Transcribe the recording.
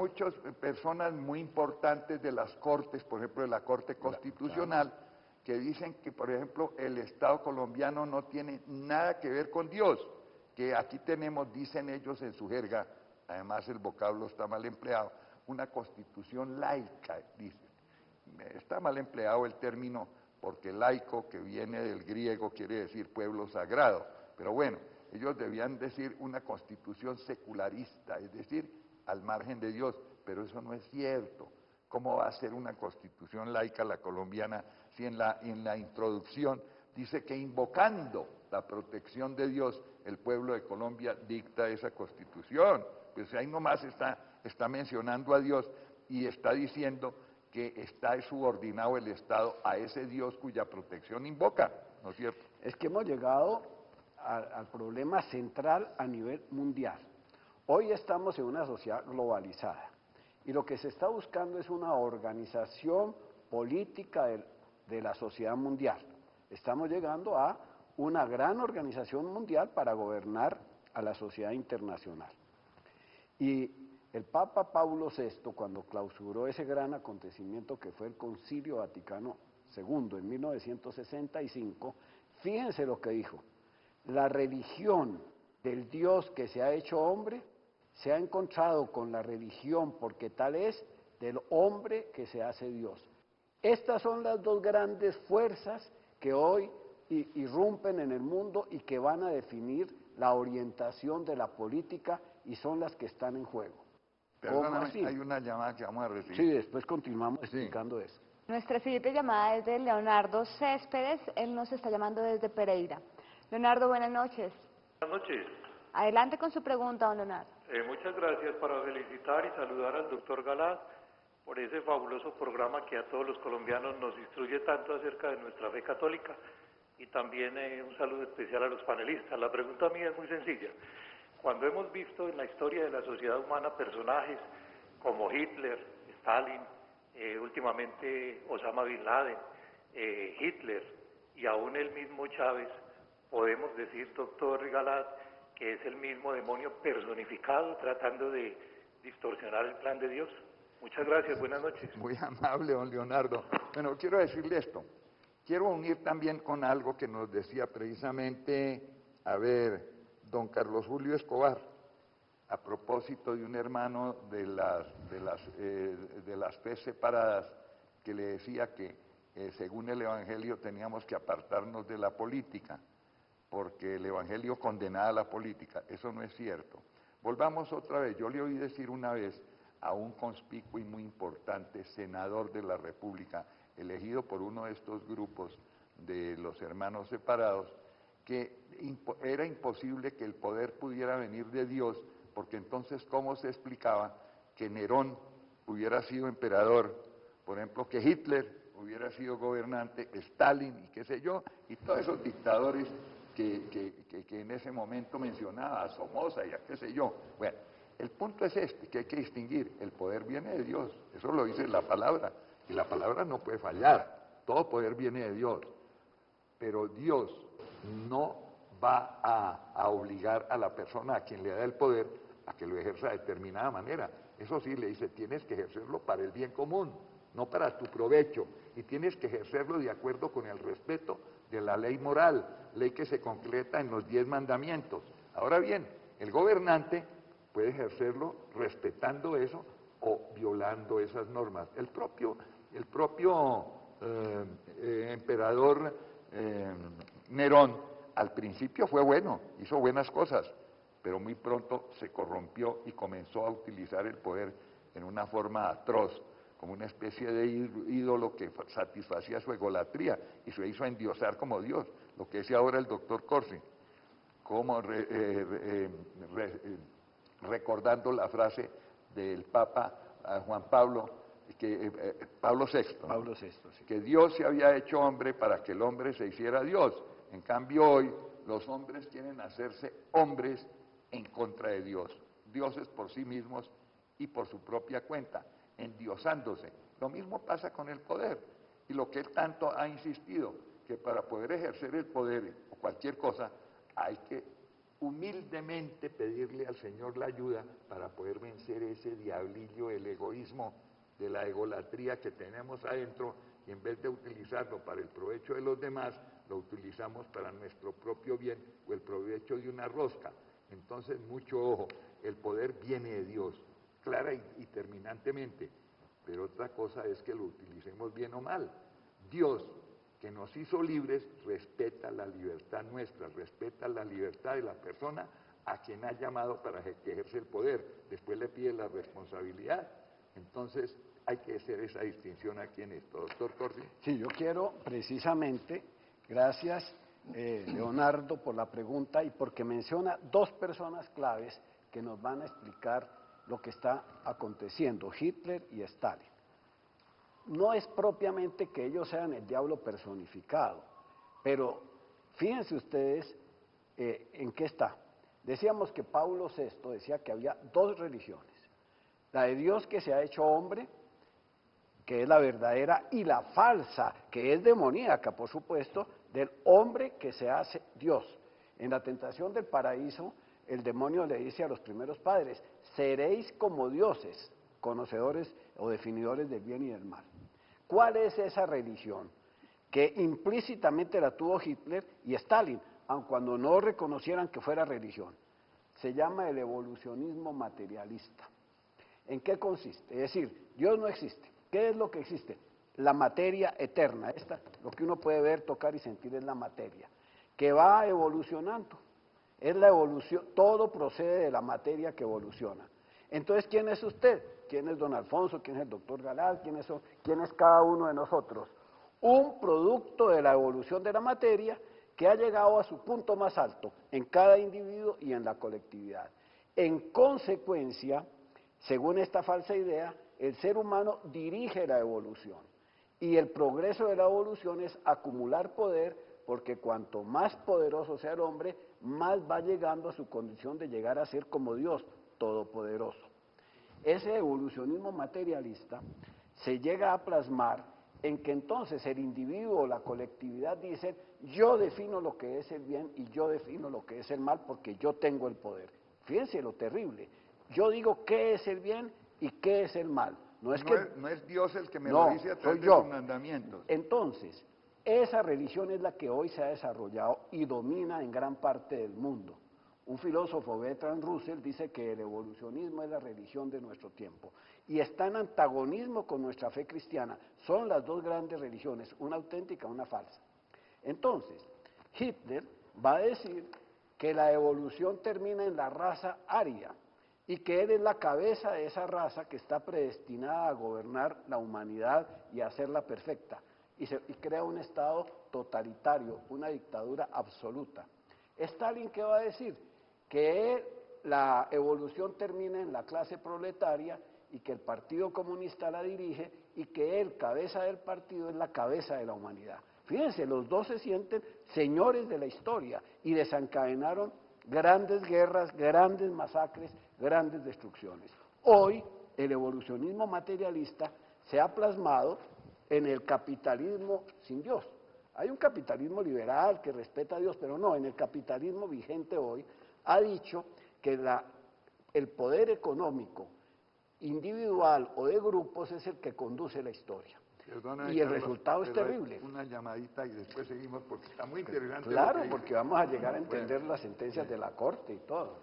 muchas personas muy importantes de las cortes, por ejemplo de la Corte Constitucional, que dicen que, por ejemplo, el Estado colombiano no tiene nada que ver con Dios, que aquí tenemos, dicen ellos en su jerga, además el vocablo está mal empleado, una constitución laica, dicen. Está mal empleado el término porque laico, que viene del griego, quiere decir pueblo sagrado, pero bueno, ellos debían decir una constitución secularista, es decir, al margen de Dios, pero eso no es cierto. ¿Cómo va a ser una constitución laica la colombiana si en la introducción dice que invocando la protección de Dios, el pueblo de Colombia dicta esa constitución? Pues ahí nomás está mencionando a Dios y está diciendo que está subordinado el Estado a ese Dios cuya protección invoca, ¿no es cierto? Es que hemos llegado al problema central a nivel mundial. Hoy estamos en una sociedad globalizada y lo que se está buscando es una organización política de la sociedad mundial. Estamos llegando a una gran organización mundial para gobernar a la sociedad internacional. Y el Papa Paulo VI, cuando clausuró ese gran acontecimiento que fue el Concilio Vaticano II en 1965, fíjense lo que dijo: la religión del Dios que se ha hecho hombre se ha encontrado con la religión, porque tal es, del hombre que se hace Dios. Estas son las dos grandes fuerzas que hoy irrumpen en el mundo y que van a definir la orientación de la política y son las que están en juego. Perdóname, hay una llamada que vamos a recibir. Sí, después continuamos explicando eso. Nuestra siguiente llamada es de Leonardo Céspedes, él nos está llamando desde Pereira. Leonardo, buenas noches. Buenas noches. Adelante con su pregunta, don Leonardo. Muchas gracias, para felicitar y saludar al doctor Galás por ese fabuloso programa que a todos los colombianos nos instruye tanto acerca de nuestra fe católica, y también un saludo especial a los panelistas. La pregunta mía es muy sencilla. Cuando hemos visto en la historia de la sociedad humana personajes como Hitler, Stalin, últimamente Osama Bin Laden, Hitler y aún el mismo Chávez, podemos decir, doctor Galás, que es el mismo demonio personificado tratando de distorsionar el plan de Dios. Muchas gracias, buenas noches. Muy amable, don Leonardo. Bueno, quiero decirle esto. Quiero unir también con algo que nos decía precisamente, don Carlos Julio Escobar, a propósito de un hermano de las fe separadas, que le decía que según el Evangelio teníamos que apartarnos de la política, porque el Evangelio condenaba la política. Eso no es cierto. Volvamos otra vez. Yo le oí decir una vez a un conspicuo y muy importante senador de la República, elegido por uno de estos grupos de los hermanos separados, que era imposible que el poder pudiera venir de Dios, porque entonces ¿cómo se explicaba que Nerón hubiera sido emperador? Por ejemplo, que Hitler hubiera sido gobernante, Stalin y qué sé yo, y todos esos dictadores que en ese momento mencionaba, a Somoza y a qué sé yo. Bueno, el punto es este, que hay que distinguir: el poder viene de Dios, eso lo dice la palabra, y la palabra no puede fallar, todo poder viene de Dios, pero Dios no va a obligar a la persona a quien le da el poder a que lo ejerza de determinada manera. Eso sí, le dice, tienes que ejercerlo para el bien común, no para tu provecho, y tienes que ejercerlo de acuerdo con el respeto de la ley moral, ley que se concreta en los 10 mandamientos. Ahora bien, el gobernante puede ejercerlo respetando eso o violando esas normas. El propio emperador Nerón al principio fue bueno, hizo buenas cosas, pero muy pronto se corrompió y comenzó a utilizar el poder en una forma atroz, como una especie de ídolo que satisfacía su egolatría y se hizo endiosar como Dios, lo que decía ahora el doctor Corsi, como recordando la frase del Papa Juan Pablo, Pablo VI, ¿no? Pablo VI, sí. Que Dios se había hecho hombre para que el hombre se hiciera Dios. En cambio hoy los hombres quieren hacerse hombres en contra de Dios, dioses por sí mismos y por su propia cuenta, endiosándose. Lo mismo pasa con el poder, y lo que él tanto ha insistido, que para poder ejercer el poder o cualquier cosa hay que humildemente pedirle al Señor la ayuda para poder vencer ese diablillo, el egoísmo, de la egolatría que tenemos adentro, y en vez de utilizarlo para el provecho de los demás, lo utilizamos para nuestro propio bien o el provecho de una rosca. Entonces, mucho ojo, el poder viene de Dios, clara y terminantemente, pero otra cosa es que lo utilicemos bien o mal. Dios, que nos hizo libres, respeta la libertad nuestra, respeta la libertad de la persona a quien ha llamado para que ejerce el poder. Después le pide la responsabilidad. Entonces, hay que hacer esa distinción aquí en esto. Doctor Corsi. Sí, yo quiero precisamente, gracias Leonardo por la pregunta y porque menciona dos personas claves que nos van a explicar lo que está aconteciendo, Hitler y Stalin. No es propiamente que ellos sean el diablo personificado, pero fíjense ustedes en qué está. Decíamos que Pablo VI decía que había dos religiones, la de Dios que se ha hecho hombre, que es la verdadera, y la falsa, que es demoníaca, por supuesto, del hombre que se hace Dios. En la tentación del paraíso, el demonio le dice a los primeros padres, seréis como dioses, conocedores o definidores del bien y del mal. ¿Cuál es esa religión? Que implícitamente la tuvo Hitler y Stalin, aun cuando no reconocieran que fuera religión. Se llama el evolucionismo materialista. ¿En qué consiste? Es decir, Dios no existe. ¿Qué es lo que existe? La materia eterna. Lo que uno puede ver, tocar y sentir es la materia, que va evolucionando. Es la evolución, todo procede de la materia que evoluciona. Entonces, ¿quién es usted? ¿Quién es don Alfonso? ¿Quién es el doctor Galal? ¿Quién es cada uno de nosotros? Un producto de la evolución de la materia que ha llegado a su punto más alto en cada individuo y en la colectividad. En consecuencia, según esta falsa idea, el ser humano dirige la evolución y el progreso de la evolución es acumular poder, porque cuanto más poderoso sea el hombre, más va llegando a su condición de llegar a ser como Dios, todopoderoso. Ese evolucionismo materialista se llega a plasmar en que entonces el individuo o la colectividad dicen, yo defino lo que es el bien y yo defino lo que es el mal porque yo tengo el poder. Fíjense lo terrible, yo digo qué es el bien y qué es el mal. No es Dios el que me lo dice a través de sus mandamientos. Entonces, esa religión es la que hoy se ha desarrollado y domina en gran parte del mundo. Un filósofo, Bertrand Russell, dice que el evolucionismo es la religión de nuestro tiempo y está en antagonismo con nuestra fe cristiana. Son las dos grandes religiones, una auténtica y una falsa. Entonces, Hitler va a decir que la evolución termina en la raza aria y que él es la cabeza de esa raza que está predestinada a gobernar la humanidad y a hacerla perfecta. Y crea un Estado totalitario, una dictadura absoluta. ¿Stalin qué va a decir? Que la evolución termina en la clase proletaria y que el Partido Comunista la dirige y que él, cabeza del partido, es la cabeza de la humanidad. Fíjense, los dos se sienten señores de la historia y desencadenaron grandes guerras, grandes masacres, grandes destrucciones. Hoy, el evolucionismo materialista se ha plasmado en el capitalismo sin Dios. Hay un capitalismo liberal que respeta a Dios, pero no, en el capitalismo vigente hoy ha dicho que el poder económico individual o de grupos es el que conduce la historia. Perdona, y el resultado es terrible. Una llamadita y después seguimos porque está muy interesante. Claro, porque vamos a llegar a entender las sentencias de la Corte y todo.